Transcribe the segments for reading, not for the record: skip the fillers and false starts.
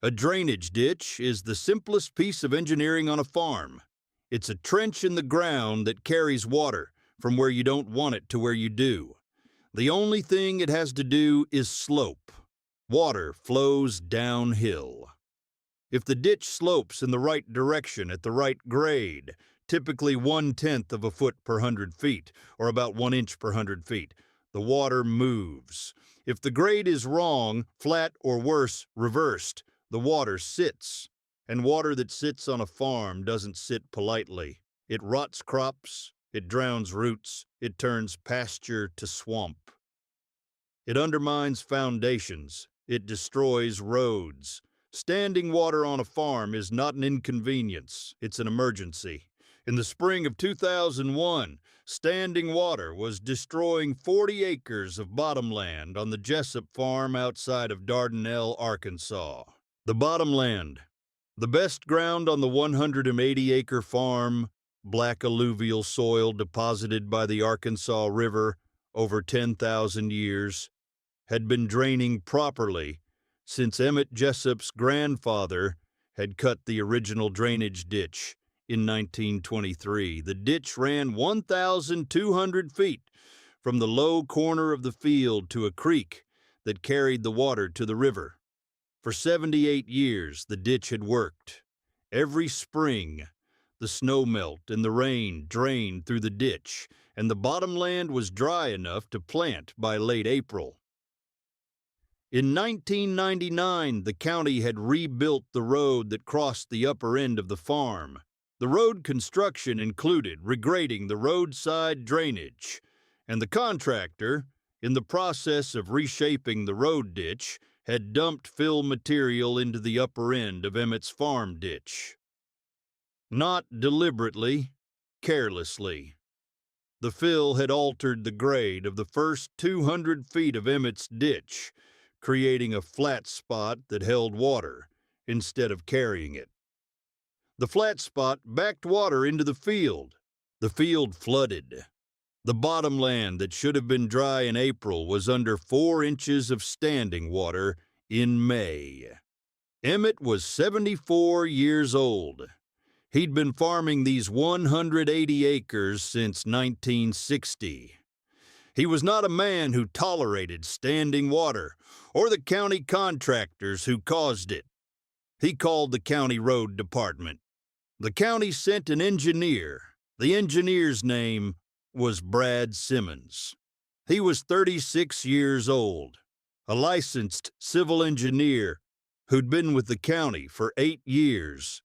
A drainage ditch is the simplest piece of engineering on a farm. It's a trench in the ground that carries water from where you don't want it to where you do. The only thing it has to do is slope. Water flows downhill. If the ditch slopes in the right direction at the right grade, typically 1/10 of a foot per 100 feet, or about 1 inch per 100 feet, the water moves. If the grade is wrong, flat, or worse, reversed, the water sits. And water that sits on a farm doesn't sit politely. It rots crops, it drowns roots, it turns pasture to swamp. It undermines foundations, it destroys roads. Standing water on a farm is not an inconvenience, it's an emergency. In the spring of 2001, standing water was destroying 40 acres of bottomland on the Jessup farm outside of Dardanelle, Arkansas. The bottomland, the best ground on the 180-acre farm, black alluvial soil deposited by the Arkansas River over 10,000 years, had been draining properly since Emmett Jessup's grandfather had cut the original drainage ditch in 1923. The ditch ran 1,200 feet from the low corner of the field to a creek that carried the water to the river. For 78 years, the ditch had worked. Every spring, the snow melt and the rain drained through the ditch, and the bottomland was dry enough to plant by late April. In 1999, the county had rebuilt the road that crossed the upper end of the farm. The road construction included regrading the roadside drainage, and the contractor, in the process of reshaping the road ditch, had dumped fill material into the upper end of Emmett's farm ditch. Not deliberately, carelessly. The fill had altered the grade of the first 200 feet of Emmett's ditch, creating a flat spot that held water instead of carrying it. The flat spot backed water into the field. The field flooded. The bottomland that should have been dry in April was under 4 inches of standing water in May. Emmett was 74 years old. He'd been farming these 180 acres since 1960. He was not a man who tolerated standing water or the county contractors who caused it. He called the county road department. The county sent an engineer. The engineer's name was Brad Simmons. He was 36 years old, a licensed civil engineer who'd been with the county for 8 years,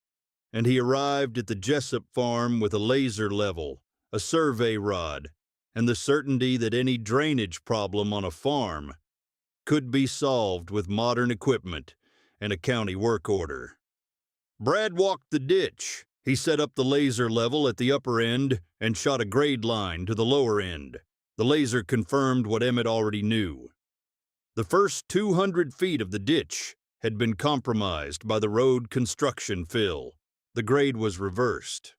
and he arrived at the Jessup farm with a laser level, a survey rod, and the certainty that any drainage problem on a farm could be solved with modern equipment and a county work order. Brad walked the ditch. He set up the laser level at the upper end and shot a grade line to the lower end. The laser confirmed what Emmett already knew. The first 200 feet of the ditch had been compromised by the road construction fill. The grade was reversed.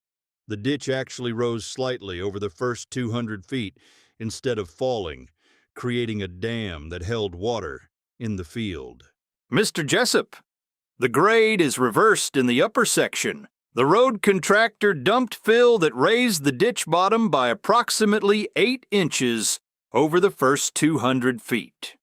The ditch actually rose slightly over the first 200 feet instead of falling, creating a dam that held water in the field. Mr. Jessup, the grade is reversed in the upper section. The road contractor dumped fill that raised the ditch bottom by approximately 8 inches over the first 200 feet.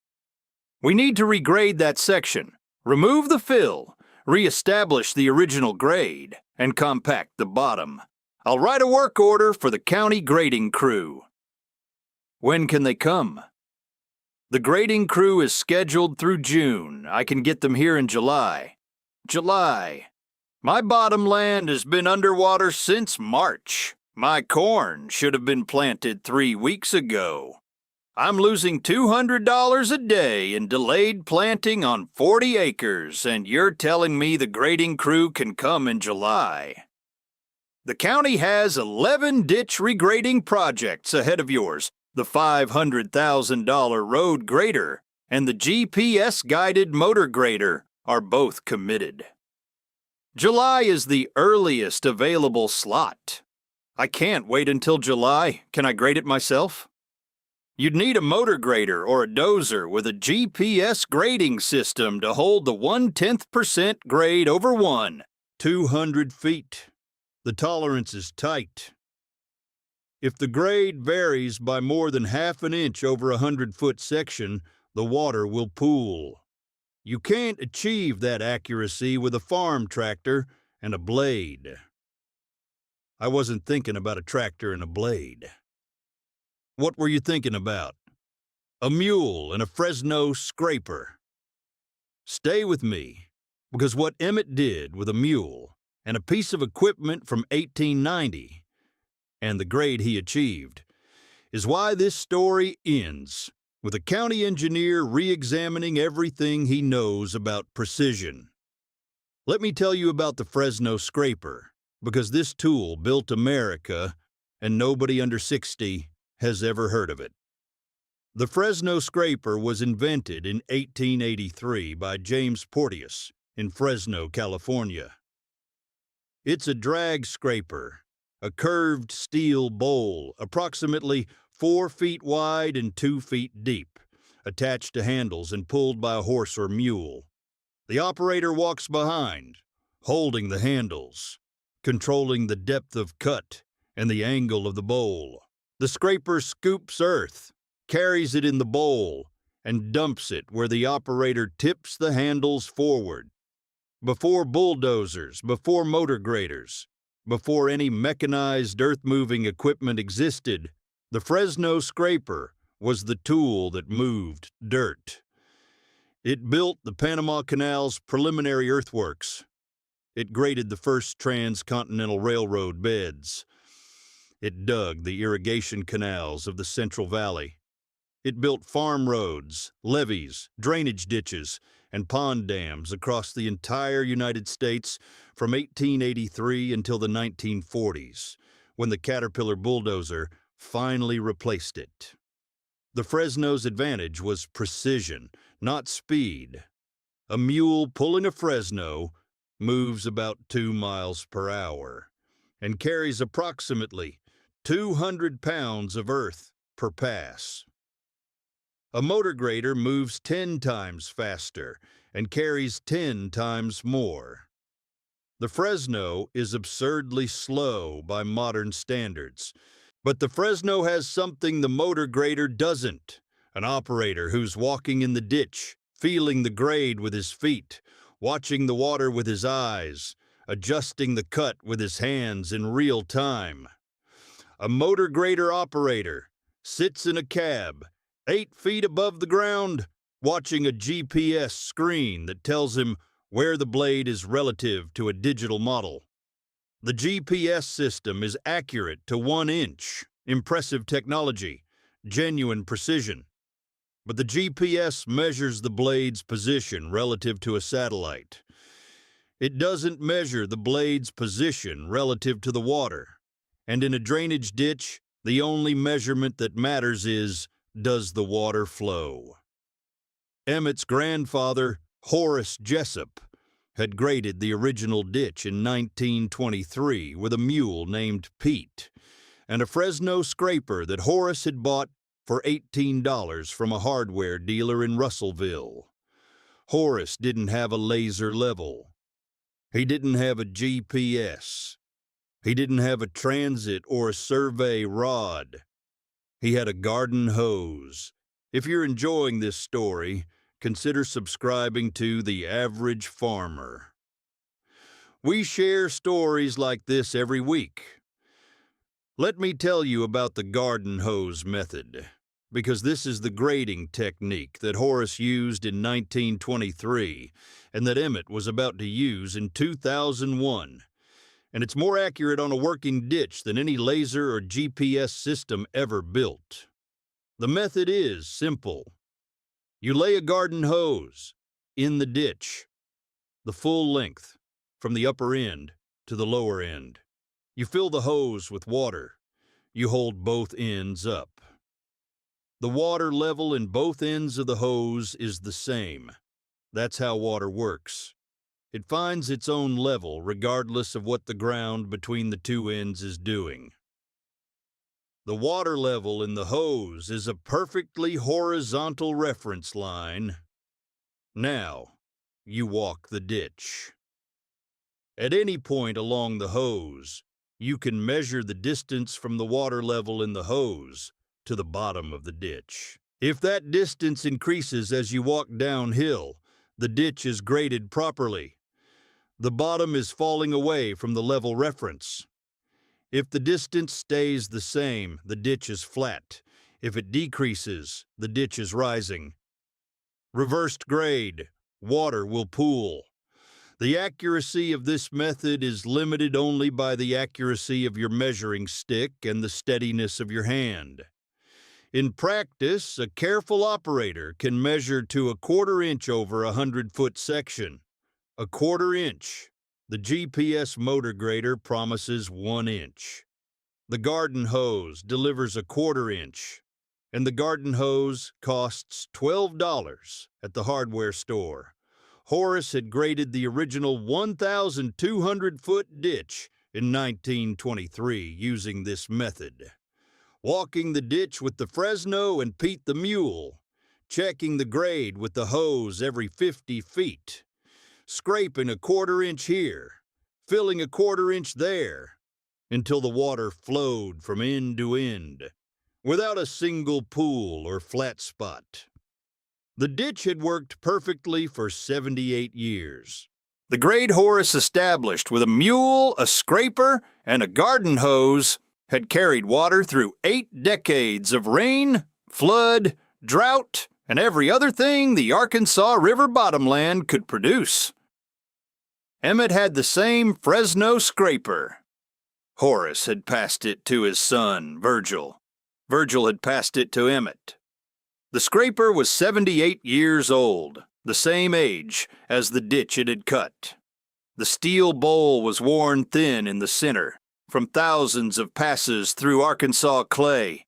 We need to regrade that section, remove the fill, reestablish the original grade, and compact the bottom. I'll write a work order for the county grading crew. When can they come? The grading crew is scheduled through June. I can get them here in July. July. My bottomland has been underwater since March. My corn should have been planted 3 weeks ago. I'm losing $200 a day in delayed planting on 40 acres, and you're telling me the grading crew can come in July. The county has 11 ditch regrading projects ahead of yours, the $500,000 road grader and the GPS-guided motor grader are both committed. July is the earliest available slot. I can't wait until July. Can I grade it myself? You'd need a motor grader or a dozer with a GPS grading system to hold the 1/10% grade over 200 feet. The tolerance is tight. If the grade varies by more than half an inch over a 100-foot section, the water will pool. You can't achieve that accuracy with a farm tractor and a blade. I wasn't thinking about a tractor and a blade. What were you thinking about? A mule and a Fresno scraper. Stay with me, because what Emmett did with a mule and a piece of equipment from 1890, and the grade he achieved, is why this story ends with a county engineer re-examining everything he knows about precision. Let me tell you about the Fresno scraper, because this tool built America, and nobody under 60 has ever heard of it. The Fresno scraper was invented in 1883 by James Porteous in Fresno, California. It's a drag scraper, a curved steel bowl approximately 4 feet wide and 2 feet deep, attached to handles and pulled by a horse or mule. The operator walks behind, holding the handles, controlling the depth of cut and the angle of the bowl. The scraper scoops earth, carries it in the bowl, and dumps it where the operator tips the handles forward. Before bulldozers, before motor graders, before any mechanized earth-moving equipment existed, the Fresno scraper was the tool that moved dirt. It built the Panama Canal's preliminary earthworks. It graded the first transcontinental railroad beds. It dug the irrigation canals of the Central Valley. It built farm roads, levees, drainage ditches, and pond dams across the entire United States from 1883 until the 1940s, when the Caterpillar bulldozer finally replaced it. The Fresno's advantage was precision, not speed. A mule pulling a Fresno moves about 2 miles per hour and carries approximately 200 pounds of earth per pass. A motor grader moves 10 times faster and carries 10 times more. The Fresno is absurdly slow by modern standards, but the Fresno has something the motor grader doesn't: an operator who's walking in the ditch, feeling the grade with his feet, watching the water with his eyes, adjusting the cut with his hands in real time. A motor grader operator sits in a cab, 8 feet above the ground, watching a GPS screen that tells him where the blade is relative to a digital model. The GPS system is accurate to 1 inch, impressive technology, genuine precision. But the GPS measures the blade's position relative to a satellite. It doesn't measure the blade's position relative to the water. And in a drainage ditch, the only measurement that matters is, does the water flow? Emmett's grandfather, Horace Jessup, had graded the original ditch in 1923 with a mule named Pete and a Fresno scraper that Horace had bought for $18 from a hardware dealer in Russellville. Horace didn't have a laser level. He didn't have a GPS. He didn't have a transit or a survey rod. He had a garden hose. If you're enjoying this story, consider subscribing to The Average Farmer. We share stories like this every week. Let me tell you about the garden hose method, because this is the grading technique that Horace used in 1923 and that Emmett was about to use in 2001. And it's more accurate on a working ditch than any laser or GPS system ever built. The method is simple. You lay a garden hose in the ditch, the full length, from the upper end to the lower end. You fill the hose with water. You hold both ends up. The water level in both ends of the hose is the same. That's how water works. It finds its own level regardless of what the ground between the two ends is doing. The water level in the hose is a perfectly horizontal reference line. Now, you walk the ditch. At any point along the hose, you can measure the distance from the water level in the hose to the bottom of the ditch. If that distance increases as you walk downhill, the ditch is graded properly. The bottom is falling away from the level reference. If the distance stays the same, the ditch is flat. If it decreases, the ditch is rising. Reversed grade, water will pool. The accuracy of this method is limited only by the accuracy of your measuring stick and the steadiness of your hand. In practice, a careful operator can measure to a 1/4 inch over a 100-foot section. A 1/4 inch. The GPS motor grader promises 1 inch. The garden hose delivers a 1/4 inch, and the garden hose costs $12 at the hardware store. Horace had graded the original 1,200-foot ditch in 1923 using this method. Walking the ditch with the Fresno and Pete the mule, checking the grade with the hose every 50 feet, scraping a 1/4 inch here, filling a 1/4 inch there, until the water flowed from end to end, without a single pool or flat spot. The ditch had worked perfectly for 78 years. The grade Horace established with a mule, a scraper, and a garden hose had carried water through 8 decades of rain, flood, drought, and every other thing the Arkansas River bottomland could produce. Emmett had the same Fresno scraper. Horace had passed it to his son, Virgil. Virgil had passed it to Emmett. The scraper was 78 years old, the same age as the ditch it had cut. The steel bowl was worn thin in the center, from thousands of passes through Arkansas clay,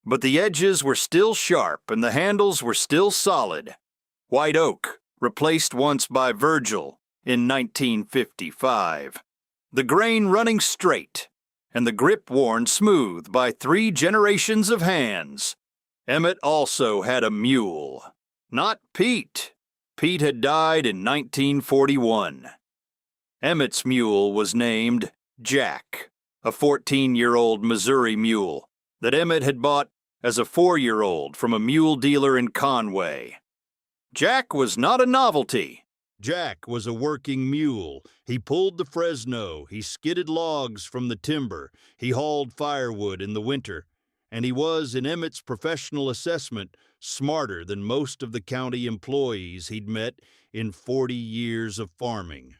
but the edges were still sharp and the handles were still solid. White oak, replaced once by Virgil in 1955. The grain running straight, and the grip worn smooth by 3 generations of hands. Emmett also had a mule. Not Pete. Pete had died in 1941. Emmett's mule was named Jack, a 14-year-old Missouri mule that Emmett had bought as a 4-year-old from a mule dealer in Conway. Jack was not a novelty. Jack was a working mule. He pulled the Fresno, he skidded logs from the timber, he hauled firewood in the winter, and he was, in Emmett's professional assessment, smarter than most of the county employees he'd met in 40 years of farming.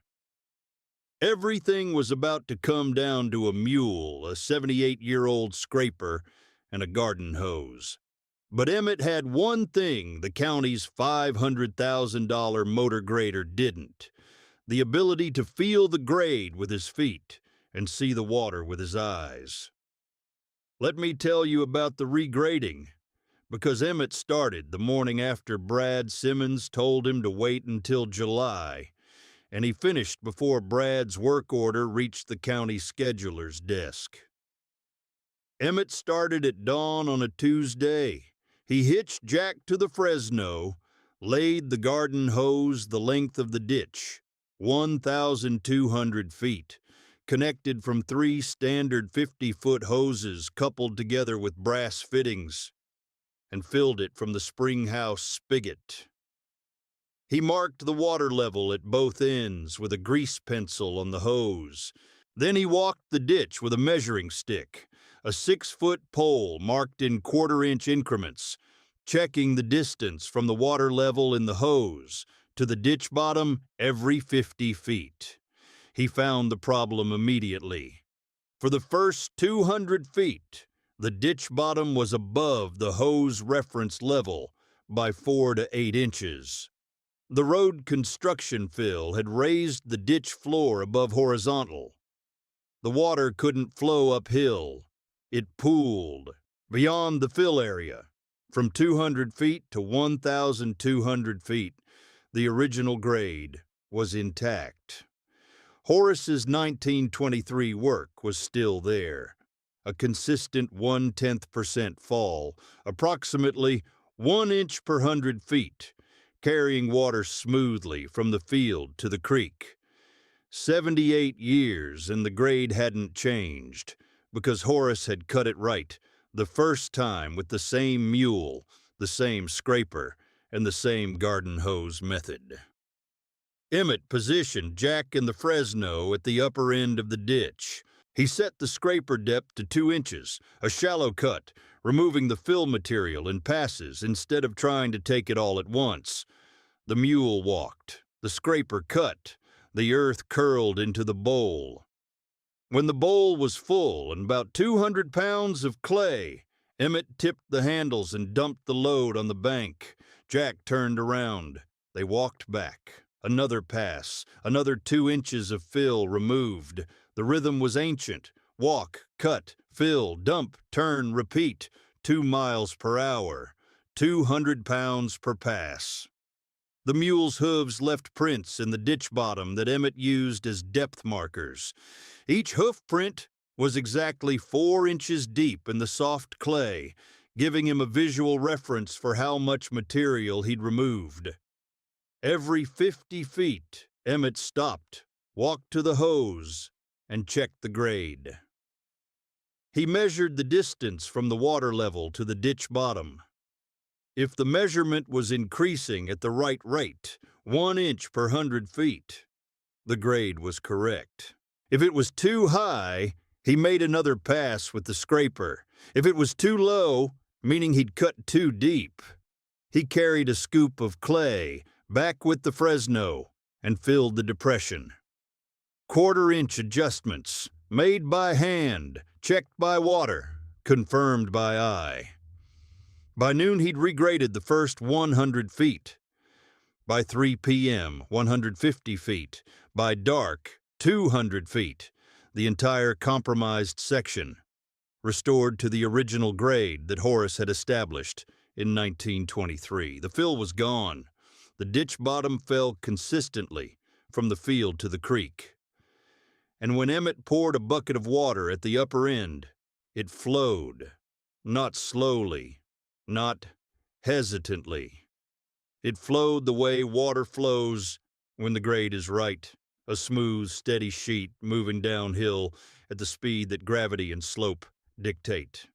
Everything was about to come down to a mule, a 78-year-old scraper, and a garden hose. But Emmett had one thing the county's $500,000 motor grader didn't: the ability to feel the grade with his feet and see the water with his eyes. Let me tell you about the regrading, because Emmett started the morning after Brad Simmons told him to wait until July, and he finished before Brad's work order reached the county scheduler's desk. Emmett started at dawn on a Tuesday. He hitched Jack to the Fresno, laid the garden hose the length of the ditch, 1,200 feet, connected from 3 standard 50-foot hoses coupled together with brass fittings, and filled it from the spring house spigot. He marked the water level at both ends with a grease pencil on the hose. Then he walked the ditch with a measuring stick, a 6-foot pole marked in 1/4 inch increments, checking the distance from the water level in the hose to the ditch bottom every 50 feet. He found the problem immediately. For the first 200 feet, the ditch bottom was above the hose reference level by 4 to 8 inches. The road construction fill had raised the ditch floor above horizontal. The water couldn't flow uphill. It pooled beyond the fill area. From 200 feet to 1,200 feet, the original grade was intact. Horace's 1923 work was still there. a consistent 0.1% fall, approximately 1 inch per 100 feet, carrying water smoothly from the field to the creek. 78 years and the grade hadn't changed, because Horace had cut it right the first time with the same mule, the same scraper, and the same garden hose method. Emmett positioned Jack in the Fresno at the upper end of the ditch. He set the scraper depth to 2 inches, a shallow cut, removing the fill material in passes instead of trying to take it all at once. The mule walked, the scraper cut, the earth curled into the bowl. When the bowl was full and about 200 pounds of clay, Emmett tipped the handles and dumped the load on the bank. Jack turned around. They walked back. Another pass, another 2 inches of fill removed. The rhythm was ancient. Walk, cut, fill, dump, turn, repeat. 2 miles per hour. 200 pounds per pass. The mule's hooves left prints in the ditch bottom that Emmett used as depth markers. Each hoof print was exactly 4 inches deep in the soft clay, giving him a visual reference for how much material he'd removed. Every 50 feet, Emmett stopped, walked to the hose, and checked the grade. He measured the distance from the water level to the ditch bottom. If the measurement was increasing at the right rate, 1 inch per 100 feet, the grade was correct. If it was too high, he made another pass with the scraper. If it was too low, meaning he'd cut too deep, he carried a scoop of clay back with the Fresno and filled the depression. 1/4-inch adjustments, made by hand, checked by water, confirmed by eye. By noon, he'd regraded the first 100 feet. By 3 p.m., 150 feet. By dark, 200 feet. The entire compromised section, restored to the original grade that Horace had established in 1923. The fill was gone. The ditch bottom fell consistently from the field to the creek. And when Emmett poured a bucket of water at the upper end, it flowed, not slowly, not hesitantly. It flowed the way water flows when the grade is right, a smooth, steady sheet moving downhill at the speed that gravity and slope dictate.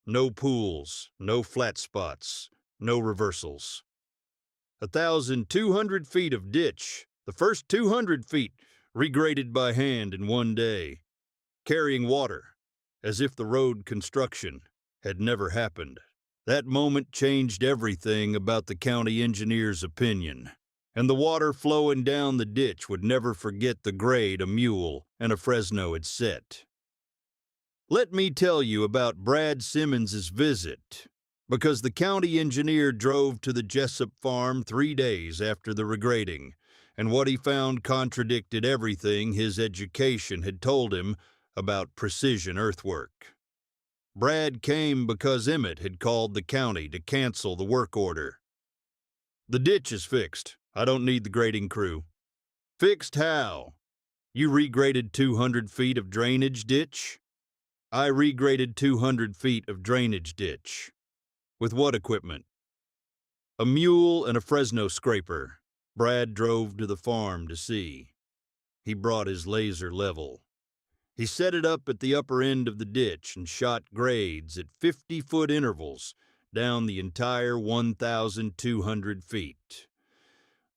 No pools, no flat spots, no reversals. 1,200 feet of ditch, the first 200 feet regraded by hand in one day, carrying water as if the road construction had never happened. That moment changed everything about the county engineer's opinion, and the water flowing down the ditch would never forget the grade a mule and a Fresno had set. Let me tell you about Brad Simmons's visit, because the county engineer drove to the Jessup farm 3 days after the regrading, and what he found contradicted everything his education had told him about precision earthwork. Brad came because Emmett had called the county to cancel the work order. The ditch is fixed. I don't need the grading crew. Fixed how? You regraded 200 feet of drainage ditch? I regraded 200 feet of drainage ditch. With what equipment? A mule and a Fresno scraper. Brad drove to the farm to see. He brought his laser level. He set it up at the upper end of the ditch and shot grades at 50-foot intervals down the entire 1,200 feet.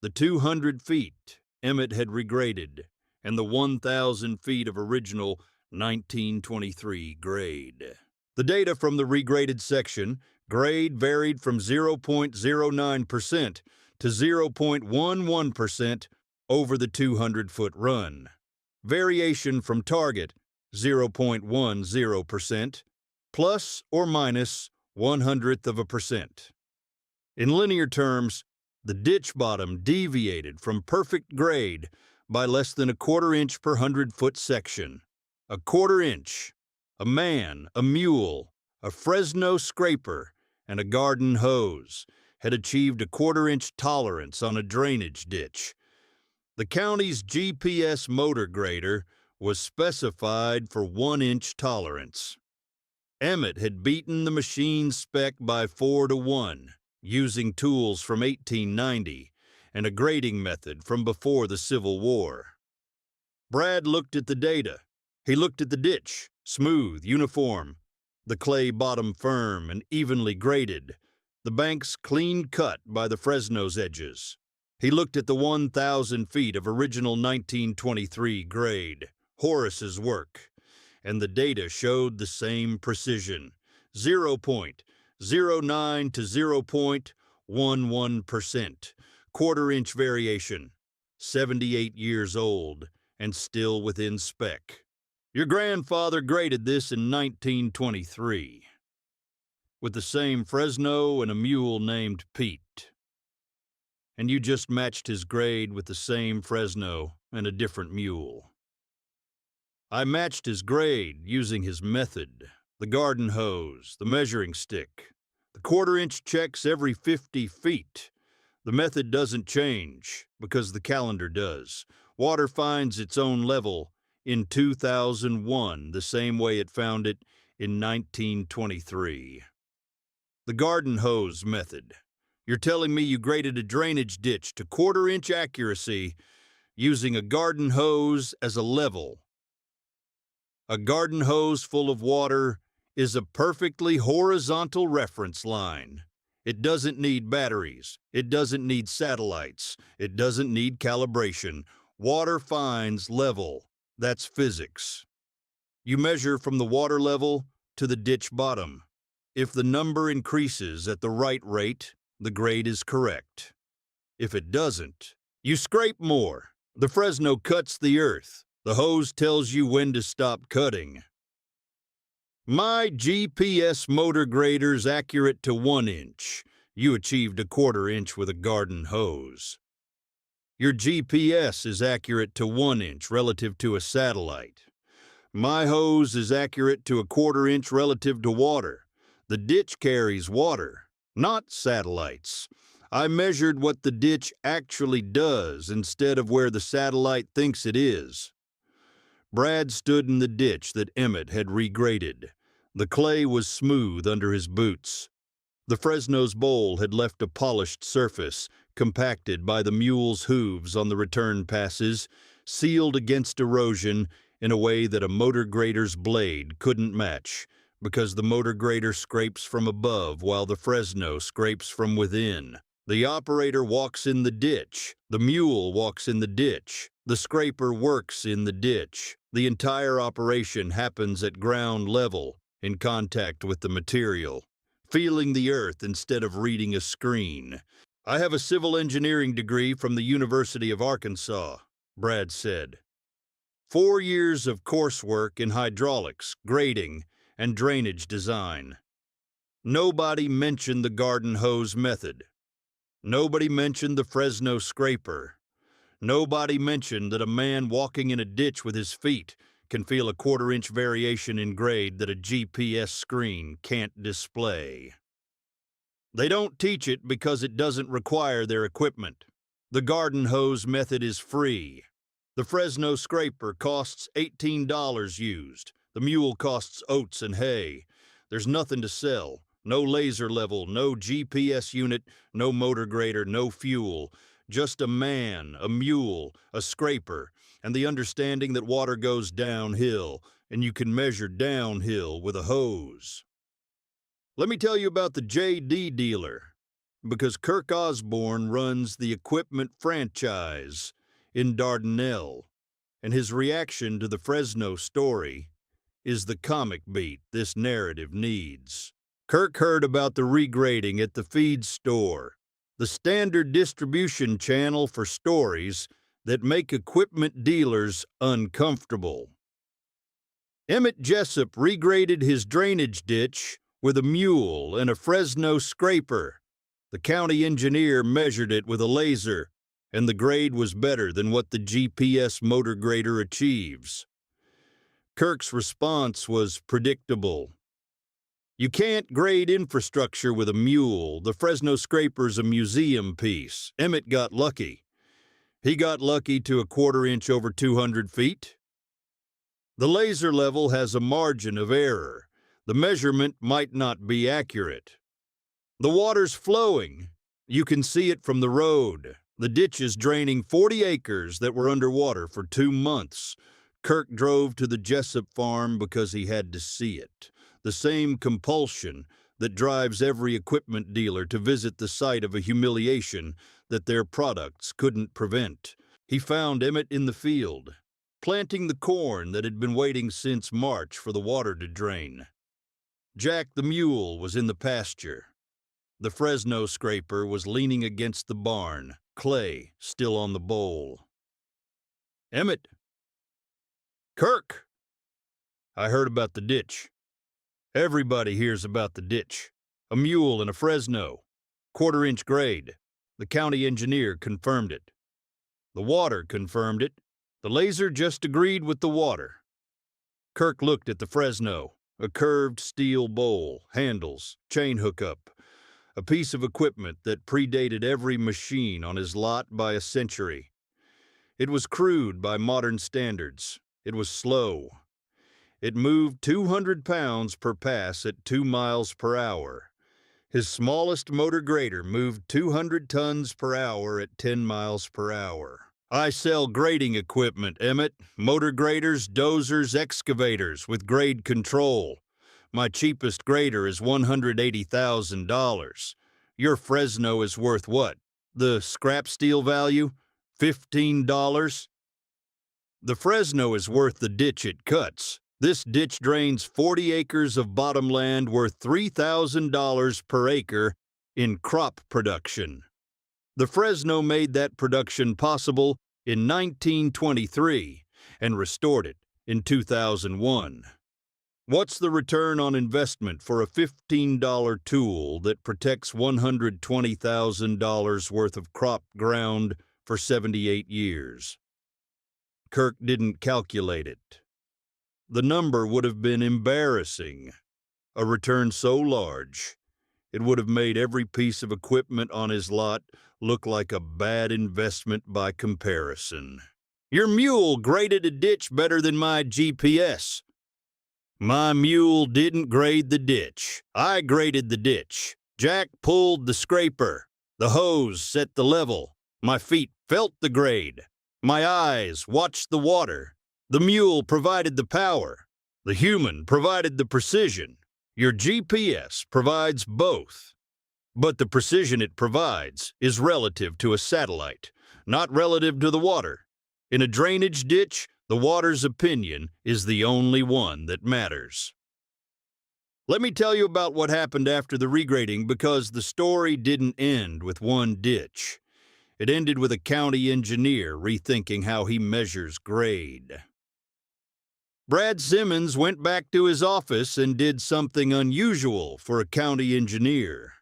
The 200 feet Emmett had regraded, and the 1,000 feet of original 1923 grade. The data from the regraded section, grade varied from 0.09% to 0.11% over the 200-foot run. Variation from target, 0.10%, plus or minus 0.01%. In linear terms, the ditch bottom deviated from perfect grade by less than 1/4 inch per 100-foot section. 1/4 inch. A man, a mule, a Fresno scraper, and a garden hose had achieved 1/4 inch tolerance on a drainage ditch. The county's GPS motor grader was specified for 1 inch tolerance. Emmett had beaten the machine's spec by 4-1, using tools from 1890 and a grading method from before the Civil War. Brad looked at the data. He looked at the ditch, smooth, uniform, the clay bottom firm and evenly graded, the banks clean cut by the Fresno's edges. He looked at the 1,000 feet of original 1923 grade, Horace's work, and the data showed the same precision, 0.09 to 0.11%, quarter-inch variation, 78 years old, and still within spec. Your grandfather graded this in 1923, with the same Fresno and a mule named Pete. And you just matched his grade with the same Fresno and a different mule. I matched his grade using his method, the garden hose, the measuring stick, the quarter-inch checks every 50 feet. The method doesn't change because the calendar does. Water finds its own level in 2001, the same way it found it in 1923. The garden hose method. You're telling me you graded a drainage ditch to quarter-inch accuracy using a garden hose as a level. A garden hose full of water is a perfectly horizontal reference line. It doesn't need batteries. It doesn't need satellites. It doesn't need calibration. Water finds level. That's physics. You measure from the water level to the ditch bottom. If the number increases at the right rate, the grade is correct. If it doesn't, you scrape more. The Fresno cuts the earth. The hose tells you when to stop cutting. My GPS motor grader's accurate to 1 inch. You achieved a quarter-inch with a garden hose. Your GPS is accurate to 1 inch relative to a satellite. My hose is accurate to a quarter-inch relative to water. The ditch carries water, not satellites. I measured what the ditch actually does instead of where the satellite thinks it is. Brad stood in the ditch that Emmett had regraded. The clay was smooth under his boots. The Fresno's bowl had left a polished surface, compacted by the mule's hooves on the return passes, sealed against erosion in a way that a motor grader's blade couldn't match, because the motor grader scrapes from above while the Fresno scrapes from within. The operator walks in the ditch. The mule walks in the ditch. The scraper works in the ditch. The entire operation happens at ground level, in contact with the material, feeling the earth instead of reading a screen. I have a civil engineering degree from the University of Arkansas, Brad said. 4 years of coursework in hydraulics, grading, and drainage design. Nobody mentioned the garden hose method. Nobody mentioned the Fresno scraper. Nobody mentioned that a man walking in a ditch with his feet can feel a quarter-inch variation in grade that a GPS screen can't display. They don't teach it because it doesn't require their equipment. The garden hose method is free. The Fresno scraper costs $18 used. The mule costs oats and hay. There's nothing to sell. No laser level, no GPS unit, no motor grader, no fuel. Just a man, a mule, a scraper, and the understanding that water goes downhill, and you can measure downhill with a hose. Let me tell you about the J.D. dealer, because Kirk Osborne runs the equipment franchise in Dardanelle, and his reaction to the Fresno story is the comic beat this narrative needs. Kirk heard about the regrading at the feed store, the standard distribution channel for stories that make equipment dealers uncomfortable. Emmett Jessup regraded his drainage ditch with a mule and a Fresno scraper. The county engineer measured it with a laser, and the grade was better than what the GPS motor grader achieves. Kirk's response was predictable. You can't grade infrastructure with a mule. The Fresno scraper's a museum piece. Emmett got lucky. He got lucky to a quarter-inch over 200 feet. The laser level has a margin of error. The measurement might not be accurate. The water's flowing. You can see it from the road. The ditch is draining 40 acres that were underwater for 2 months. Kirk drove to the Jessup farm because he had to see it. The same compulsion that drives every equipment dealer to visit the site of a humiliation that their products couldn't prevent. He found Emmett in the field, planting the corn that had been waiting since March for the water to drain. Jack the mule was in the pasture. The Fresno scraper was leaning against the barn, clay still on the bowl. Emmett. Kirk. I heard about the ditch. Everybody hears about the ditch. A mule and a Fresno. 1/4-inch grade. The county engineer confirmed it. The water confirmed it. The laser just agreed with the water. Kirk looked at the Fresno, a curved steel bowl, handles, chain hookup, a piece of equipment that predated every machine on his lot by a century. It was crude by modern standards. It was slow. It moved 200 pounds per pass at 2 miles per hour. His smallest motor grader moved 200 tons per hour at 10 miles per hour. I sell grading equipment, Emmett. Motor graders, dozers, excavators with grade control. My cheapest grader is $180,000. Your Fresno is worth what? The scrap steel value? $15? The Fresno is worth the ditch it cuts. This ditch drains 40 acres of bottomland worth $3,000 per acre in crop production. The Fresno made that production possible in 1923 and restored it in 2001. What's the return on investment for a $15 tool that protects $120,000 worth of crop ground for 78 years? Kirk didn't calculate it. The number would have been embarrassing. A return so large, it would have made every piece of equipment on his lot look like a bad investment by comparison. Your mule graded a ditch better than my GPS. My mule didn't grade the ditch. I graded the ditch. Jack pulled the scraper. The hose set the level. My feet felt the grade. My eyes watched the water. The mule provided the power. The human provided the precision. Your GPS provides both. But the precision it provides is relative to a satellite, not relative to the water. In a drainage ditch, the water's opinion is the only one that matters. Let me tell you about what happened after the regrading, because the story didn't end with one ditch. It ended with a county engineer rethinking how he measures grade. Brad Simmons went back to his office and did something unusual for a county engineer.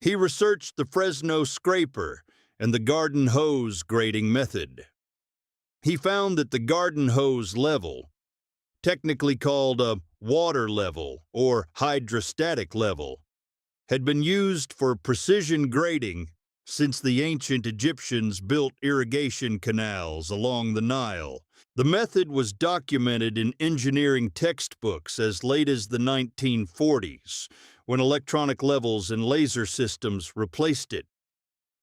He researched the Fresno scraper and the garden hose grading method. He found that the garden hose level, technically called a water level or hydrostatic level, had been used for precision grading since the ancient Egyptians built irrigation canals along the Nile. The method was documented in engineering textbooks as late as the 1940s, when electronic levels and laser systems replaced it.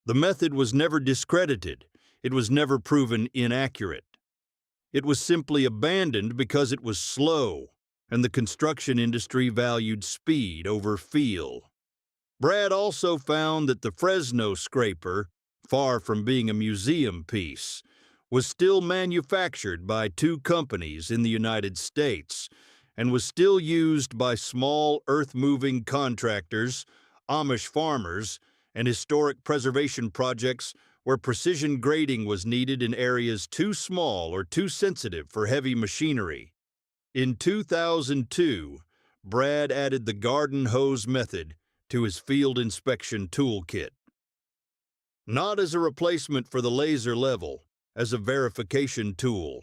The method was never discredited. It was never proven inaccurate. It was simply abandoned because it was slow, and the construction industry valued speed over feel. Brad also found that the Fresno scraper, far from being a museum piece, was still manufactured by 2 companies in the United States and was still used by small earth-moving contractors, Amish farmers, and historic preservation projects where precision grading was needed in areas too small or too sensitive for heavy machinery. In 2002, Brad added the garden hose method to his field inspection toolkit. Not as a replacement for the laser level, as a verification tool.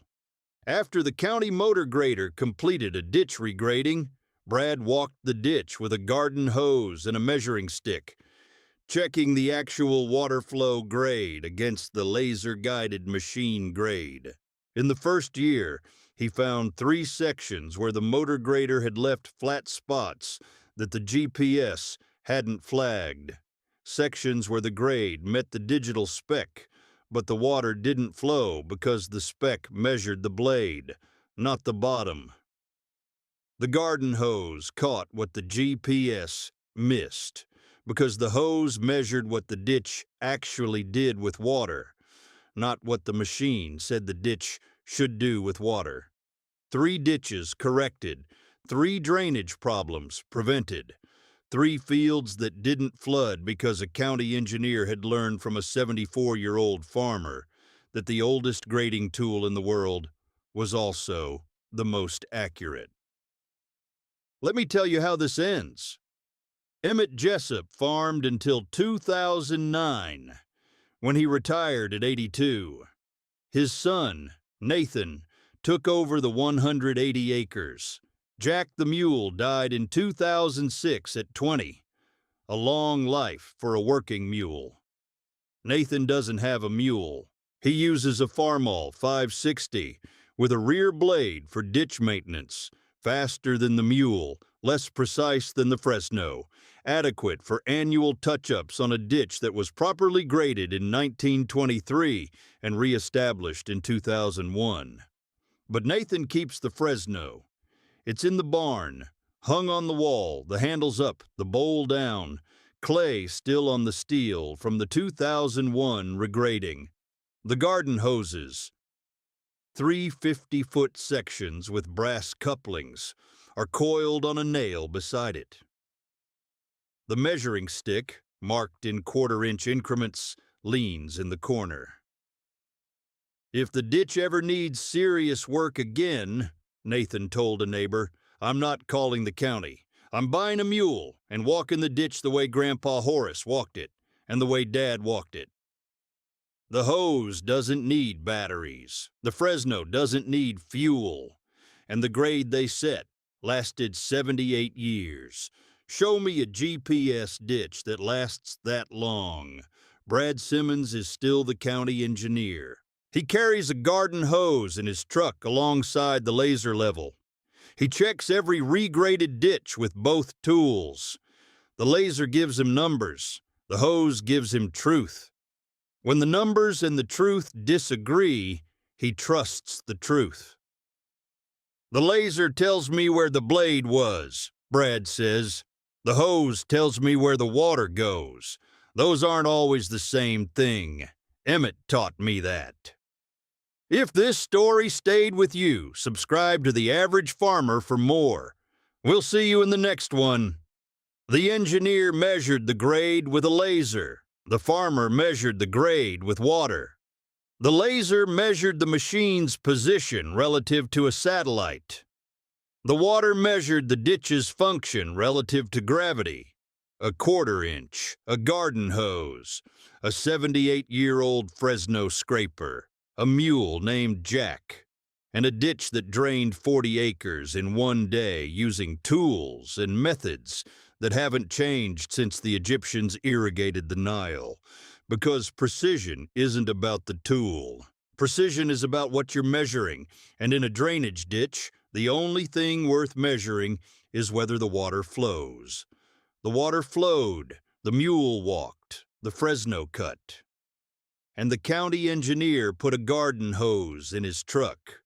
After the county motor grader completed a ditch regrading, Brad walked the ditch with a garden hose and a measuring stick, checking the actual water flow grade against the laser-guided machine grade. In the first year, He found 3 sections where the motor grader had left flat spots that the GPS hadn't flagged. Sections where the grade met the digital spec, but the water didn't flow because the spec measured the blade, not the bottom. The garden hose caught what the GPS missed, because the hose measured what the ditch actually did with water, not what the machine said the ditch should do with water. 3 ditches corrected, 3 drainage problems prevented, 3 fields that didn't flood because a county engineer had learned from a 74-year-old farmer that the oldest grading tool in the world was also the most accurate. Let me tell you how this ends. Emmett Jessup farmed until 2009, when he retired at 82. His son, Nathan, took over the 180 acres. Jack the mule died in 2006 at 20. A long life for a working mule. Nathan doesn't have a mule. He uses a Farmall 560 with a rear blade for ditch maintenance, faster than the mule, less precise than the Fresno, adequate for annual touch-ups on a ditch that was properly graded in 1923 and re-established in 2001. But Nathan keeps the Fresno. It's in the barn, hung on the wall, the handles up, the bowl down, clay still on the steel from the 2001 regrading. The garden hoses, 3 50-foot sections with brass couplings, are coiled on a nail beside it. The measuring stick, marked in quarter-inch increments, leans in the corner. If the ditch ever needs serious work again, Nathan told a neighbor, I'm not calling the county. I'm buying a mule and walking the ditch the way Grandpa Horace walked it and the way Dad walked it. The hose doesn't need batteries. The Fresno doesn't need fuel. And the grade they set lasted 78 years. Show me a GPS ditch that lasts that long. Brad Simmons is still the county engineer. He carries a garden hose in his truck alongside the laser level. He checks every regraded ditch with both tools. The laser gives him numbers. The hose gives him truth. When the numbers and the truth disagree, he trusts the truth. The laser tells me where the blade was, Brad says. The hose tells me where the water goes. Those aren't always the same thing. Emmett taught me that. If this story stayed with you, subscribe to The Average Farmer for more. We'll see you in the next one. The engineer measured the grade with a laser. The farmer measured the grade with water. The laser measured the machine's position relative to a satellite. The water measured the ditch's function relative to gravity. A quarter-inch, a garden hose, a 78-year-old Fresno scraper, a mule named Jack, and a ditch that drained 40 acres in one day using tools and methods that haven't changed since the Egyptians irrigated the Nile. Because precision isn't about the tool. Precision is about what you're measuring, and in a drainage ditch, the only thing worth measuring is whether the water flows. The water flowed, the mule walked, the Fresno cut. And the county engineer put a garden hose in his truck.